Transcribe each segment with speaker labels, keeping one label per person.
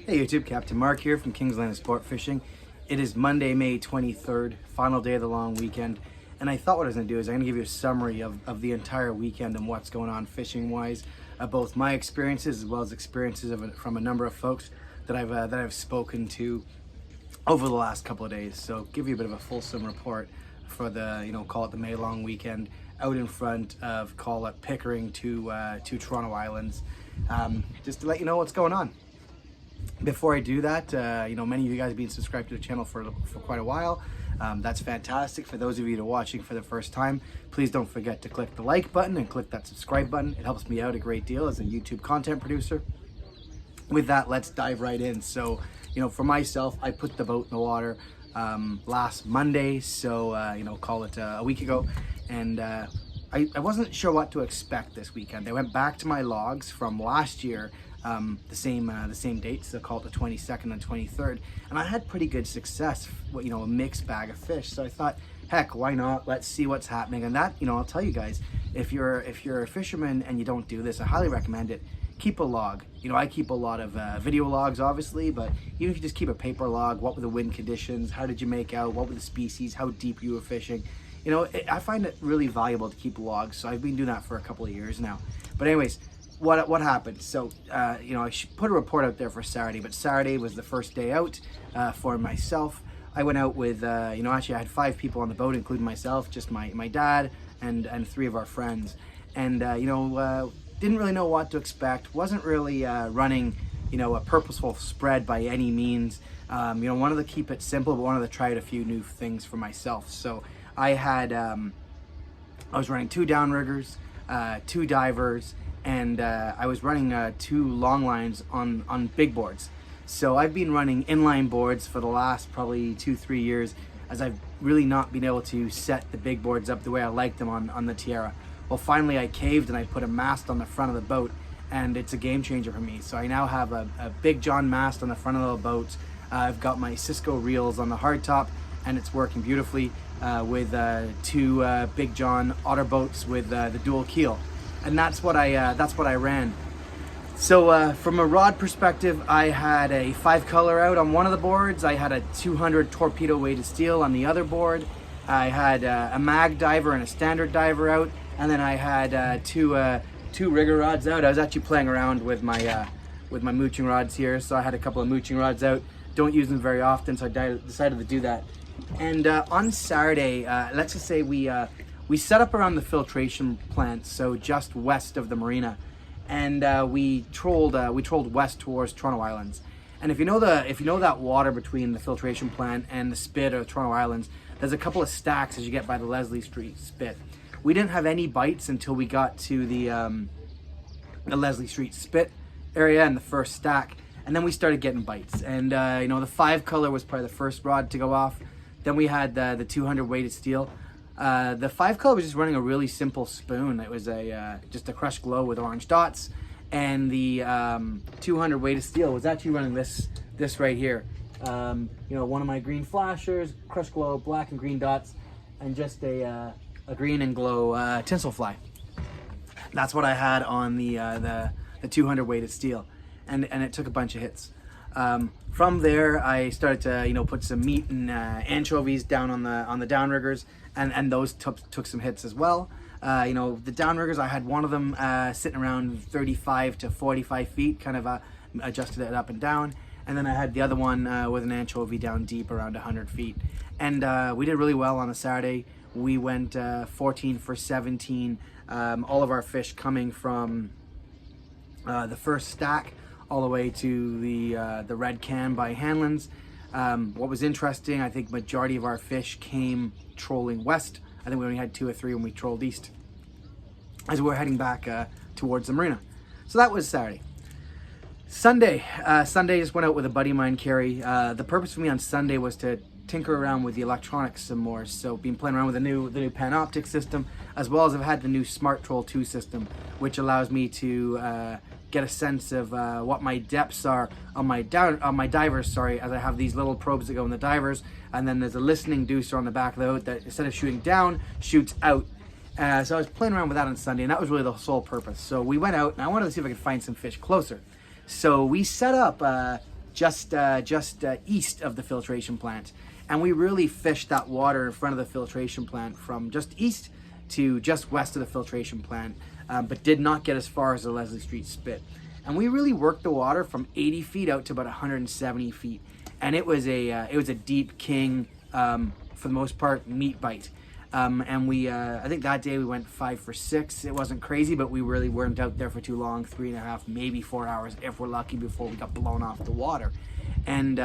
Speaker 1: Hey YouTube, Captain Mark here from Kingsland Sport Fishing. It is Monday, May 23rd, final day of the long weekend. And I thought what I was going to do is I'm going to give you a summary of the entire weekend and what's going on fishing-wise. Both my experiences as well as experiences from a number of folks that I've spoken to over the last couple of days. So give you a bit of a fulsome report for the, call it the May long weekend out in front of, call it Pickering to Toronto Islands. Just to let you know what's going on. Before I do that, many of you guys have been subscribed to the channel for quite a while. That's fantastic. For those of you that are watching for the first time, please don't forget to click the like button and click that subscribe button. It helps me out a great deal as a YouTube content producer. With that, let's dive right in. So, for myself, I put the boat in the water last Monday, so, call it a week ago. And I wasn't sure what to expect this weekend. I went back to my logs from last year, the same dates, so call it the 22nd and 23rd, and I had pretty good success, a mixed bag of fish. So I thought, heck, why not? Let's see what's happening. And that, I'll tell you guys, if you're a fisherman and you don't do this, I highly recommend it. Keep a log. I keep a lot of video logs, obviously, but even if you just keep a paper log, what were the wind conditions? How did you make out? What were the species? How deep you were fishing? I find it really valuable to keep logs, so I've been doing that for a couple of years now. But anyways, what happened? So, I should put a report out there for Saturday, but Saturday was the first day out for myself. I went out with, actually I had 5 people on the boat, including myself, just my dad and 3 of our friends. And, didn't really know what to expect. Wasn't really running, a purposeful spread by any means. Wanted to keep it simple, but wanted to try out a few new things for myself. So I had, I was running 2 downriggers, 2 divers, and I was running 2 long lines on big boards. So I've been running inline boards for the last probably 2-3 years, as I've really not been able to set the big boards up the way I like them on the Tiara. Well, finally I caved and I put a mast on the front of the boat, and it's a game changer for me. So I now have a Big John mast on the front of the boat. I've got my Cisco reels on the hardtop, and it's working beautifully with 2 Big John otter boats with the dual keel. And that's what I ran. So from a rod perspective, I had a 5-color out on one of the boards. I had a 200 torpedo weighted steel on the other board. I had a mag diver and a standard diver out, and then I had two rigger rods out. I was actually playing around with my mooching rods here, so I had a couple of mooching rods out. Don't use them very often, so I decided to do that. And on Saturday, let's just say we set up around the filtration plant, so just west of the marina, and we trolled west towards Toronto Islands. And if you know that water between the filtration plant and the spit of Toronto Islands, there's a couple of stacks as you get by the Leslie Street spit. We didn't have any bites until we got to the Leslie Street spit area and the first stack, and then we started getting bites. And the 5-color was probably the first rod to go off. Then we had the 200 weighted steel. The 5-color was just running a really simple spoon. It was just a crushed glow with orange dots, and the 200 weighted steel was actually running this right here. One of my green flashers, crushed glow, black and green dots, and just a green and glow tinsel fly. That's what I had on the 200 weighted steel, and it took a bunch of hits. From there, I started to put some meat and anchovies down on the downriggers, and those took some hits as well. The downriggers, I had one of them sitting around 35 to 45 feet, kind of adjusted it up and down, and then I had the other one with an anchovy down deep around 100 feet. And we did really well on a Saturday. We went 14 for 17. All of our fish coming from the first stack all the way to the Red Can by Hanlon's. What was interesting, I think majority of our fish came trolling west. I think we only had 2 or 3 when we trolled east, as we were heading back towards the marina. So that was Saturday. Sunday just went out with a buddy of mine, Kerry. The purpose for me on Sunday was to tinker around with the electronics some more. So been playing around with the new Panoptic system, as well as I've had the new Smart Troll 2 system, which allows me to get a sense of what my depths are on my divers, as I have these little probes that go in the divers, and then there's a listening deucer on the back of the boat that instead of shooting down, shoots out. So I was playing around with that on Sunday, and that was really the sole purpose. So we went out, and I wanted to see if I could find some fish closer. So we set up just east of the filtration plant. And we really fished that water in front of the filtration plant from just east to just west of the filtration plant, but did not get as far as the Leslie Street Spit. And we really worked the water from 80 feet out to about 170 feet. And it was a deep king, for the most part, meat bite. And we, I think that day we went 5 for 6. It wasn't crazy, but we really weren't out there for too long, 3.5, maybe 4 hours if we're lucky, before we got blown off the water. And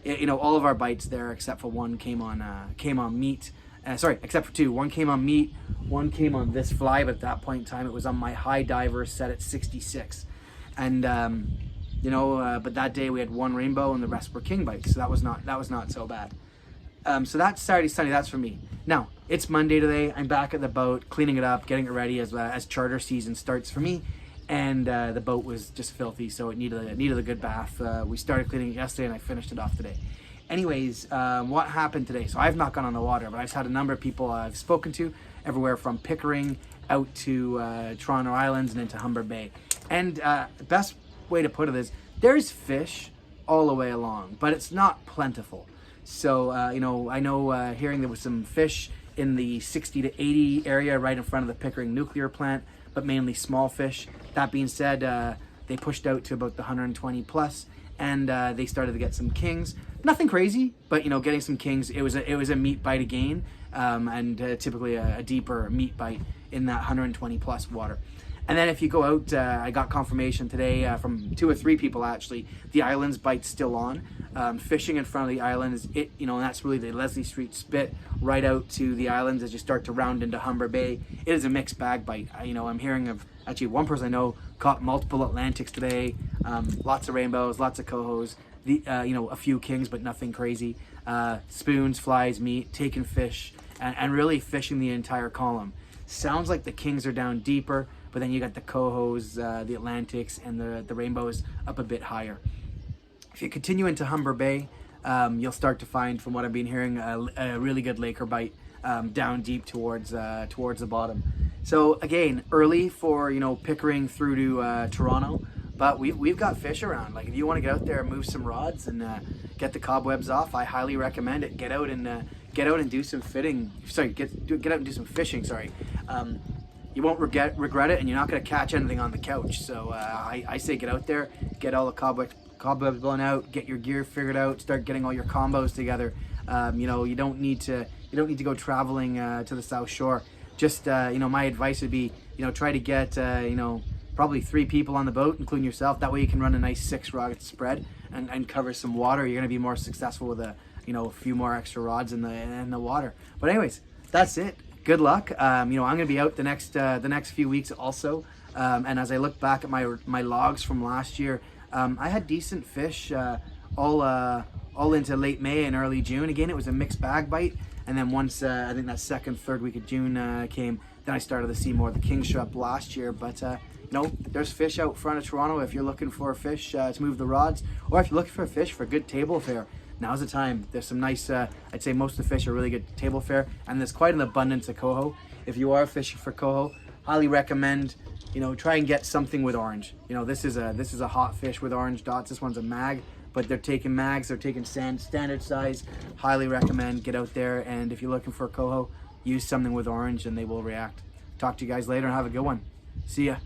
Speaker 1: you know, all of our bites there except for one came on meat. Sorry, except for 2. One came on meat, one came on this fly, but at that point in time it was on my high diver set at 66. And you know, but that day we had 1 rainbow and the rest were king bites, so that was not so bad. So that's Saturday, Sunday. That's for me. Now it's Monday today. I'm back at the boat, cleaning it up, getting it ready as charter season starts for me. And the boat was just filthy, so it needed a good bath. We started cleaning it yesterday, and I finished it off today. Anyways, what happened today? So I've not gone on the water, but I've had a number of people I've spoken to, everywhere from Pickering out to Toronto Islands and into Humber Bay. And the best way to put it is, there's fish all the way along, but it's not plentiful. So you know, I know hearing there was some fish in the 60 to 80 area right in front of the Pickering nuclear plant, but mainly small fish. That being said, they pushed out to about the 120 plus, and they started to get some kings. Nothing crazy, but you know, getting some kings. It was a meat bite again, and typically a deeper meat bite in that 120 plus water. And then if you go out, I got confirmation today from 2 or 3 people actually, the islands bite's still on. Fishing in front of the island is it, you know, and that's really the Leslie Street Spit right out to the islands as you start to round into Humber Bay. It is a mixed bag bite. You know, I'm hearing of actually one person I know caught multiple Atlantics today, lots of rainbows, lots of cohos, you know, a few kings, but nothing crazy. Spoons, flies, meat, taking fish, and really fishing the entire column. Sounds like the kings are down deeper, but then you got the cohos, the Atlantics, and the rainbows up a bit higher. If you continue into Humber Bay, you'll start to find, from what I've been hearing, a really good Laker bite down deep towards the bottom. So again, early for, you know, Pickering through to Toronto, but we've got fish around. Like if you want to get out there and move some rods and get the cobwebs off, I highly recommend it. Get out and do some fitting. Sorry, get out and do some fishing. Sorry. You won't regret it, and you're not going to catch anything on the couch. So I say get out there, get all the cobwebs blown out, get your gear figured out, start getting all your combos together. You know, you don't need to go traveling to the South Shore. Just you know, my advice would be, you know, try to get you know, probably 3 people on the boat, including yourself. That way you can run a nice 6 rod spread and cover some water. You're going to be more successful with a few more extra rods in the water. But anyways, that's it. Good luck. You know, I'm going to be out the next few weeks also. And as I look back at my logs from last year, I had decent fish all into late May and early June. Again, it was a mixed bag bite. And then once I think that 2nd, 3rd week of June came, then I started to see more of the king shrimp last year. But you know, there's fish out front of Toronto if you're looking for a fish to move the rods, or if you're looking for a fish for good table fare. Now's the time. There's some nice, I'd say most of the fish are really good table fare, and there's quite an abundance of coho. If you are fishing for coho, highly recommend, you know, try and get something with orange. You know, this is a hot fish with orange dots. This one's a mag, but they're taking mags, they're taking standard size. Highly recommend, get out there, and if you're looking for a coho, use something with orange and they will react. Talk to you guys later and have a good one. See ya.